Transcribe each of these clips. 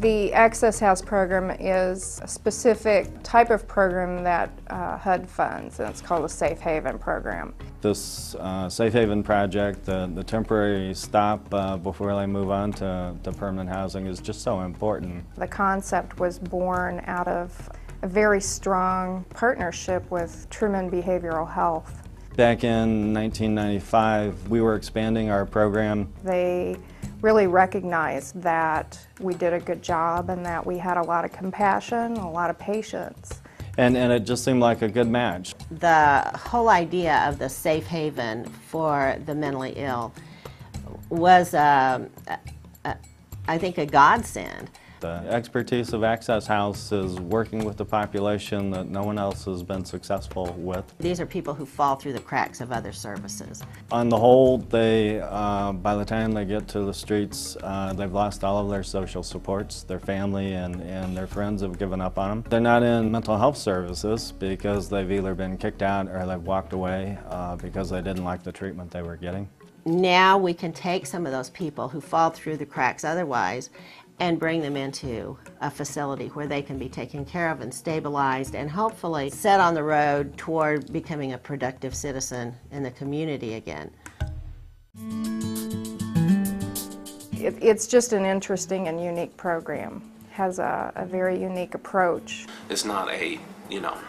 The Access House program is a specific type of program that HUD funds, and it's called the Safe Haven program. This Safe Haven project, the temporary stop before they move on to permanent housing, is just so important. The concept was born out of a very strong partnership with Truman Behavioral Health. Back in 1995, we were expanding our program. They really recognized that we did a good job and that we had a lot of compassion, a lot of patience. And it just seemed like a good match. The whole idea of the safe haven for the mentally ill was, I think, a godsend. The expertise of Access House is working with the population that no one else has been successful with. These are people who fall through the cracks of other services. On the whole, they, by the time they get to the streets, they've lost all of their social supports. Their family and their friends have given up on them. They're not in mental health services because they've either been kicked out or they've walked away because they didn't like the treatment they were getting. Now we can take some of those people who fall through the cracks otherwise and bring them into a facility where they can be taken care of and stabilized and hopefully set on the road toward becoming a productive citizen in the community again. It's just an interesting and unique program. It has a very unique approach. It's not a,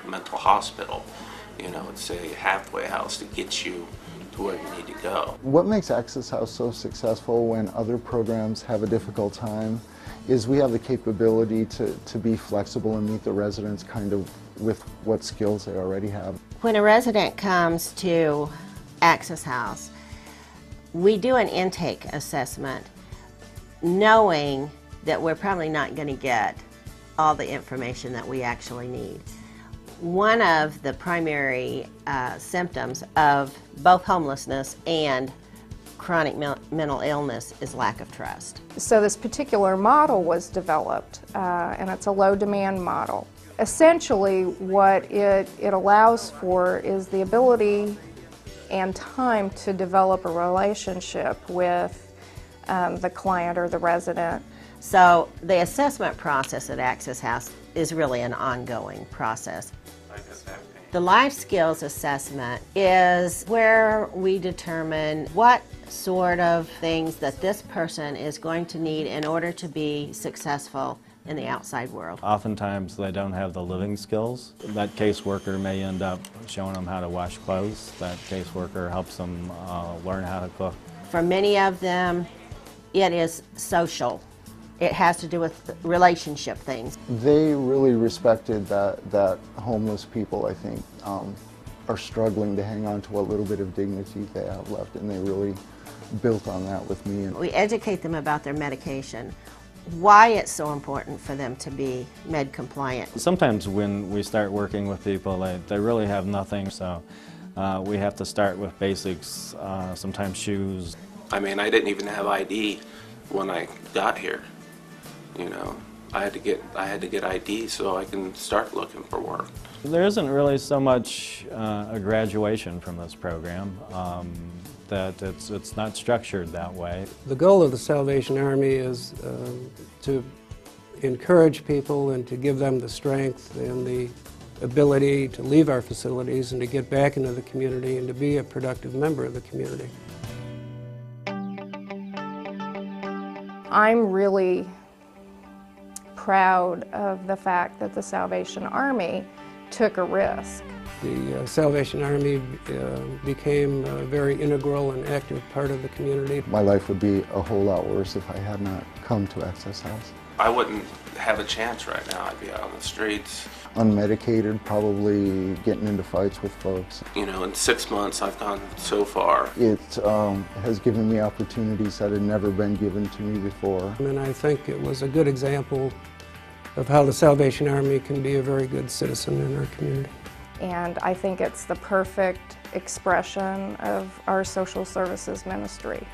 mental hospital. It's a halfway house to get you to where you need to go. What makes Access House so successful when other programs have a difficult time is we have the capability to be flexible and meet the residents kind of with what skills they already have. When a resident comes to Access House, we do an intake assessment knowing that we're probably not going to get all the information that we actually need. One of the primary symptoms of both homelessness and chronic mental illness is lack of trust. So this particular model was developed, and it's a low-demand model. Essentially, what it allows for is the ability and time to develop a relationship with the client or the resident. So the assessment process at Access House is really an ongoing process. The life skills assessment is where we determine what sort of things that this person is going to need in order to be successful in the outside world. Oftentimes they don't have the living skills. That caseworker may end up showing them how to wash clothes. That caseworker helps them learn how to cook. For many of them, it is social. It has to do with relationship things. They really respected that homeless people, I think, are struggling to hang on to what little bit of dignity they have left, and they really built on that with me. We educate them about their medication, why it's so important for them to be med compliant. Sometimes when we start working with people, they really have nothing, so we have to start with basics, sometimes shoes. I didn't even have ID when I got here. I had to get ID so I can start looking for work. There isn't really so much a graduation from this program. That it's not structured that way. The goal of the Salvation Army is to encourage people and to give them the strength and the ability to leave our facilities and to get back into the community and to be a productive member of the community. I'm really proud of the fact that the Salvation Army took a risk. The Salvation Army became a very integral and active part of the community. My life would be a whole lot worse if I had not come to Access House. I wouldn't have a chance right now. I'd be out on the streets. Unmedicated, probably getting into fights with folks. In 6 months I've gone so far. It has given me opportunities that had never been given to me before. And I think it was a good example of how the Salvation Army can be a very good citizen in our community. And I think it's the perfect expression of our social services ministry.